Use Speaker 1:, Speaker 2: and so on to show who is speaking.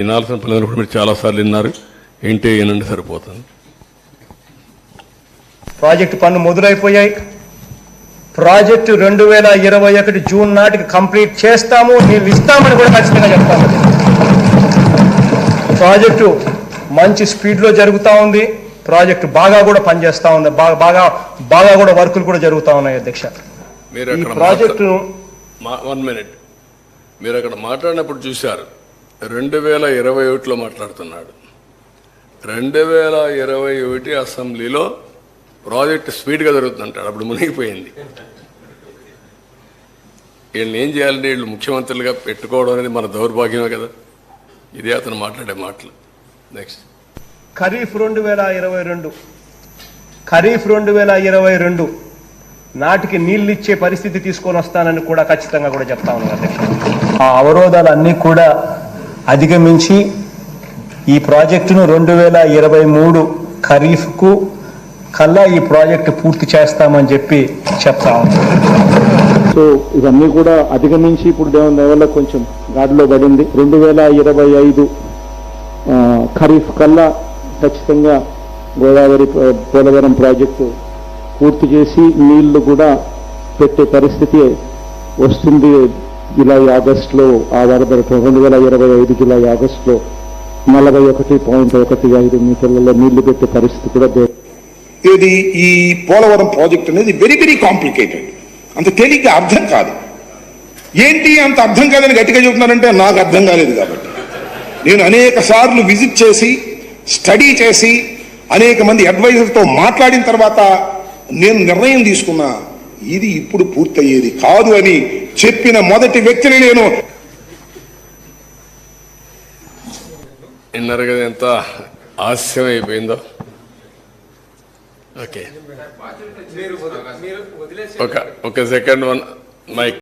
Speaker 1: వినాల్సిన పిల్లలు కూడా మీరు చాలాసార్లు విన్నారు. ఏంటి ఏనండి సరిపోతుంది.
Speaker 2: ప్రాజెక్టు పనులు మొదలైపోయాయి. ప్రాజెక్టు 2021 జూన్ నాటికి కంప్లీట్ చేస్తాము, నీళ్ళు ఇస్తామని కూడా ఖచ్చితంగా చెప్తాము. ప్రాజెక్టు మంచి స్పీడ్లో జరుగుతూ ఉంది. ప్రాజెక్టు బాగా కూడా పనిచేస్తూ ఉంది. బాగా కూడా వర్కులు కూడా జరుగుతూ ఉన్నాయి. అధ్యక్ష, ఈ ప్రాజెక్టును
Speaker 1: 1 మినిట్ మీరు అక్కడ మాట్లాడినప్పుడు చూశారు. 2021లో మాట్లాడుతున్నాడు. 2021 అసెంబ్లీలో ప్రాజెక్టు స్పీడ్గా జరుగుతుందంటాడు. అప్పుడు మునిగిపోయింది. వీళ్ళని ఏం చేయాలంటే వీళ్ళు ముఖ్యమంత్రులుగా పెట్టుకోవడం అనేది మన దౌర్భాగ్యమే కదా. ఇదే అతను మాట్లాడే మాటలు. నెక్స్ట్
Speaker 2: ఖరీఫ్ 2022 నాటికి నీళ్ళు ఇచ్చే పరిస్థితి తీసుకొని వస్తానని కూడా ఖచ్చితంగా కూడా చెప్తా ఉన్నాను అధ్యక్ష. ఆ అవరోధాలన్నీ కూడా అధిగమించి ఈ ప్రాజెక్టును 2023 ఖరీఫ్కు కల్లా ఈ ప్రాజెక్టు పూర్తి చేస్తామని చెప్పి చెప్తా ఉన్నాం.
Speaker 3: సో ఇవన్నీ కూడా అధిగమించి ఇప్పుడు దేవుని దయవల్ల కొంచెం గాడిలో పడింది. 2025 ఖరీఫ్ కల్లా ఖచ్చితంగా గోదావరి పోలవరం ప్రాజెక్టు పూర్తి చేసి నీళ్లు కూడా పెట్టే పరిస్థితి వస్తుంది. జూలై ఆగస్టులో ఆ వరద 2025 జూలై ఆగస్టులో 41.15 మీటర్లలో నీళ్లు పెట్టే పరిస్థితి కూడా
Speaker 4: ఇది ఈ పోలవరం ప్రాజెక్ట్ అనేది వెరీ వెరీ కాంప్లికేటెడ్. అంత తేలిగ్గా అర్థం కాదు. ఏంటి అంత అర్థం కాదని గట్టిగా చెబుతున్నారంటే నాకు అర్థం కాలేదు. కాబట్టి నేను అనేక సార్లు విజిట్ చేసి స్టడీ చేసి అనేక మంది అడ్వైజర్తో మాట్లాడిన తర్వాత నేను నిర్ణయం తీసుకున్నా, ఇది ఇప్పుడు పూర్తయ్యేది కాదు అని చెప్పిన మొదటి వ్యక్తిని నేను.
Speaker 1: విన్నారు కదా ఎంత ఆలస్యం అయిపోయిందో. ఓకే, ఒక సెకండ్ మైక్